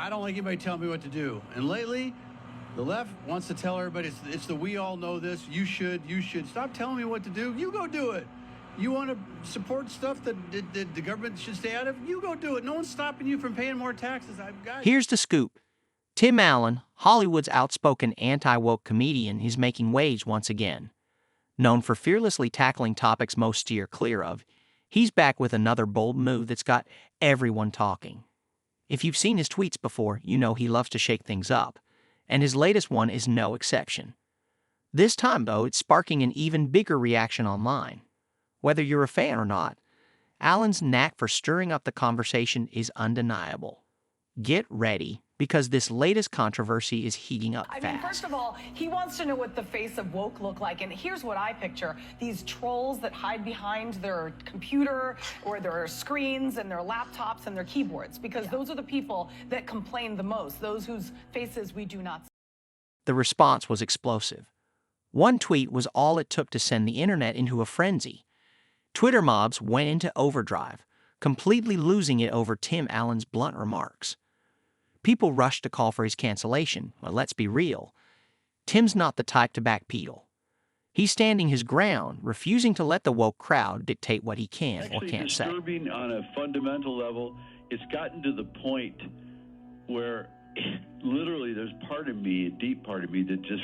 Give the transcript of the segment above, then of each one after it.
I don't like anybody telling me what to do. And lately, the left wants to tell everybody, it's the we all know this, you should. Stop telling me what to do, you go do it. You want to support stuff that the government should stay out of, you go do it. No one's stopping you from paying more taxes. Here's the scoop. Tim Allen, Hollywood's outspoken anti-woke comedian, is making waves once again. Known for fearlessly tackling topics most steer clear of, he's back with another bold move that's got everyone talking. If you've seen his tweets before, you know he loves to shake things up, and his latest one is no exception. This time, though, it's sparking an even bigger reaction online. Whether you're a fan or not, Allen's knack for stirring up the conversation is undeniable. Get ready, because this latest controversy is heating up fast. I mean, first of all, he wants to know what the face of woke look like, and here's what I picture. These trolls that hide behind their computer or their screens and their laptops and their keyboards, because those are the people that complain the most, those whose faces we do not see. The response was explosive. One tweet was all it took to send the internet into a frenzy. Twitter mobs went into overdrive, completely losing it over Tim Allen's blunt remarks. People rushed to call for his cancellation, but let's be real. Tim's not the type to backpedal. He's standing his ground, refusing to let the woke crowd dictate what he can or can't say. Actually disturbing on a fundamental level. It's gotten to the point where literally there's part of me, a deep part of me, that just,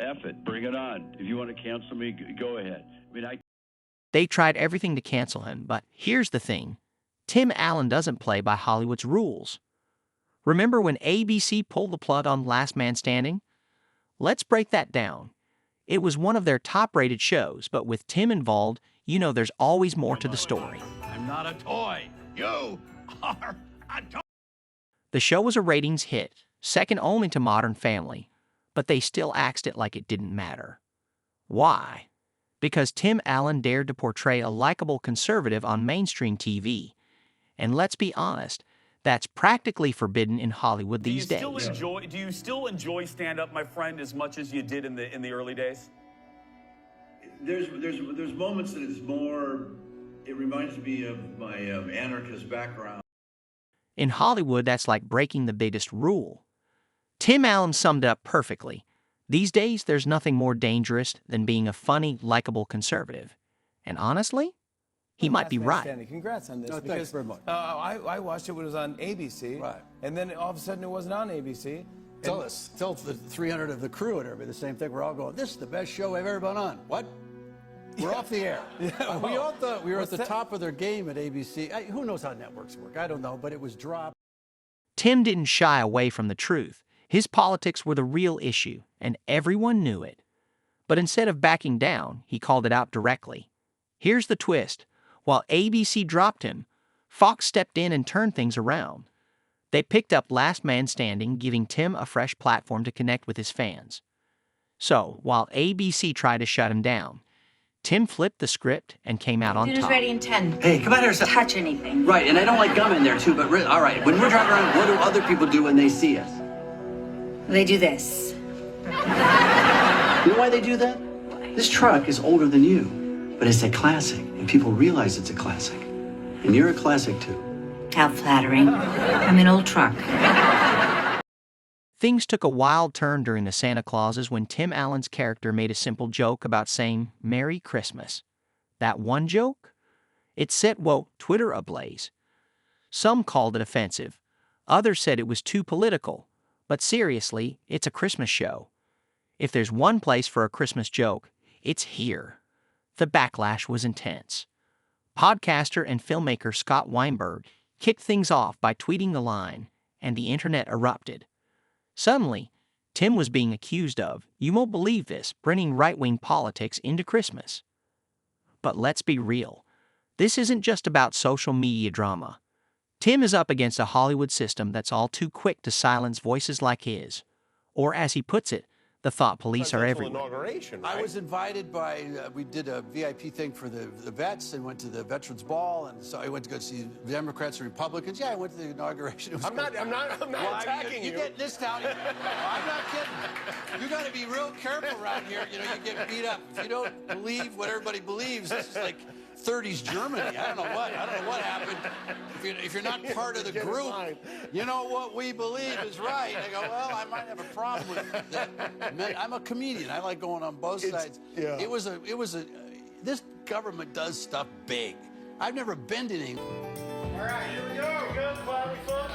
F it, bring it on. If you want to cancel me, go ahead. They tried everything to cancel him, but here's the thing. Tim Allen doesn't play by Hollywood's rules. Remember when ABC pulled the plug on Last Man Standing? Let's break that down. It was one of their top-rated shows, but with Tim involved, there's always more to the story. I'm not a toy. You are a toy. The show was a ratings hit, second only to Modern Family, but they still axed it like it didn't matter. Why? Because Tim Allen dared to portray a likable conservative on mainstream TV. And let's be honest, that's practically forbidden in Hollywood these days. Do you still enjoy stand-up, my friend, as much as you did in the early days? There's moments that it's more. It reminds me of my anarchist background. In Hollywood, that's like breaking the biggest rule. Tim Allen summed it up perfectly. These days, there's nothing more dangerous than being a funny, likable conservative. And honestly, he might be right. Congrats on this. No, thanks very much. I watched it when it was on ABC, right, and then all of a sudden it wasn't on ABC. Tell the 300 of the crew and everybody the same thing. We're all going, this is the best show I've ever been on. What? We're off the air. We all thought we were at the top of their game at ABC. Who knows how networks work? I don't know, but it was dropped. Tim didn't shy away from the truth. His politics were the real issue, and everyone knew it. But instead of backing down, he called it out directly. Here's the twist. While ABC dropped him, Fox stepped in and turned things around. They picked up Last Man Standing, giving Tim a fresh platform to connect with his fans. So, while ABC tried to shut him down, Tim flipped the script and came out on top. Dinner's ready in 10. Hey, come out here. Touch anything. Right, and I don't like gum in there too, but all right, when we're driving around, what do other people do when they see us? They do this. You know why they do that? This truck is older than you, but it's a classic, and people realize it's a classic. And you're a classic too. How flattering. I'm an old truck. Things took a wild turn during the Santa Clauses when Tim Allen's character made a simple joke about saying Merry Christmas. That one joke? It set woke Twitter ablaze. Some called it offensive. Others said it was too political. But seriously, it's a Christmas show. If there's one place for a Christmas joke, it's here. The backlash was intense. Podcaster and filmmaker Scott Weinberg kicked things off by tweeting the line, and the internet erupted. Suddenly, Tim was being accused of, you won't believe this, bringing right-wing politics into Christmas. But let's be real. This isn't just about social media drama. Tim is up against a Hollywood system that's all too quick to silence voices like his. Or as he puts it, the thought police are everywhere. Right? I was invited by, we did a VIP thing for the vets and went to the Veterans Ball, and so I went to go see Democrats and Republicans. Yeah, I went to the inauguration. It was I'm not attacking you. You get this down. I'm not kidding. You got to be real careful around here. You get beat up. If you don't believe what everybody believes, this is like 30s Germany. I don't know what happened. If you're not part of the group, you know what we believe is right. I go, well, I might have a problem with that. I'm a comedian. I like going on both sides. Yeah. This government does stuff big. I've never been to anything. All right, here we go. Go quietly, folks.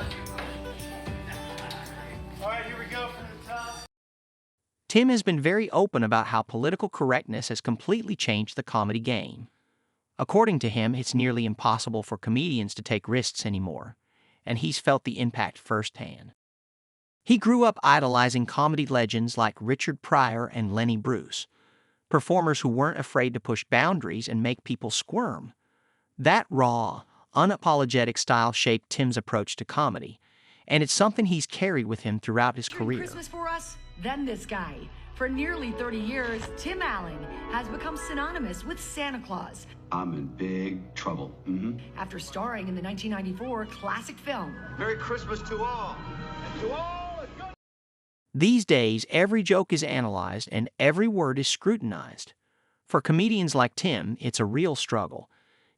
All right, here we go from the top. Tim has been very open about how political correctness has completely changed the comedy game. According to him, it's nearly impossible for comedians to take risks anymore, and he's felt the impact firsthand. He grew up idolizing comedy legends like Richard Pryor and Lenny Bruce, performers who weren't afraid to push boundaries and make people squirm. That raw, unapologetic style shaped Tim's approach to comedy, and it's something he's carried with him throughout his career. Christmas for us, then this guy. For nearly 30 years, Tim Allen has become synonymous with Santa Claus. I'm in big trouble. After starring in the 1994 classic film. Merry Christmas to all. And to all a good... These days, every joke is analyzed and every word is scrutinized. For comedians like Tim, it's a real struggle.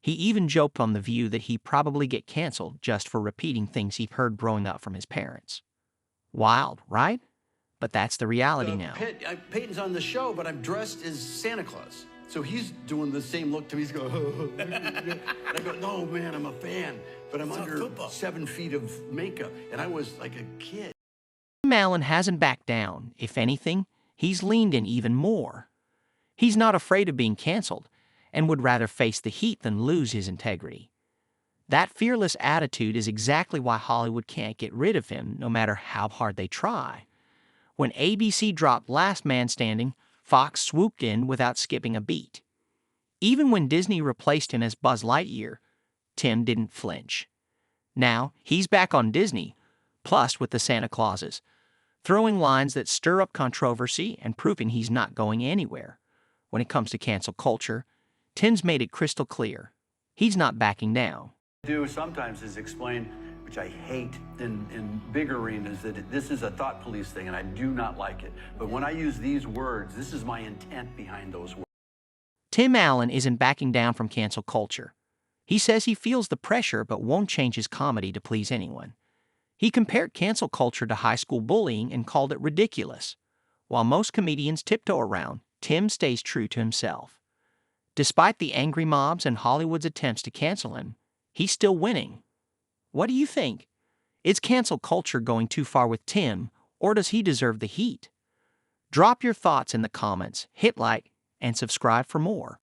He even joked on The View that he'd probably get canceled just for repeating things he'd heard growing up from his parents. Wild, right? But that's the reality now. Peyton's on the show, but I'm dressed as Santa Claus. So he's doing the same look to me. He's going, and I go, no, man, I'm a fan, but I'm under 7 feet of makeup. And I was like a kid. Tim Allen hasn't backed down. If anything, he's leaned in even more. He's not afraid of being canceled and would rather face the heat than lose his integrity. That fearless attitude is exactly why Hollywood can't get rid of him, no matter how hard they try. When ABC dropped Last Man Standing, Fox swooped in without skipping a beat. Even when Disney replaced him as Buzz Lightyear, Tim didn't flinch. Now, he's back on Disney, plus with the Santa Clauses, throwing lines that stir up controversy and proving he's not going anywhere. When it comes to cancel culture, Tim's made it crystal clear. He's not backing down. Do sometimes is explain, which I hate in big arenas, that this is a thought police thing and I do not like it. But when I use these words, this is my intent behind those words. Tim Allen isn't backing down from cancel culture. He says he feels the pressure but won't change his comedy to please anyone. He compared cancel culture to high school bullying and called it ridiculous. While most comedians tiptoe around, Tim stays true to himself. Despite the angry mobs and Hollywood's attempts to cancel him, he's still winning. What do you think? Is cancel culture going too far with Tim, or does he deserve the heat? Drop your thoughts in the comments, hit like, and subscribe for more.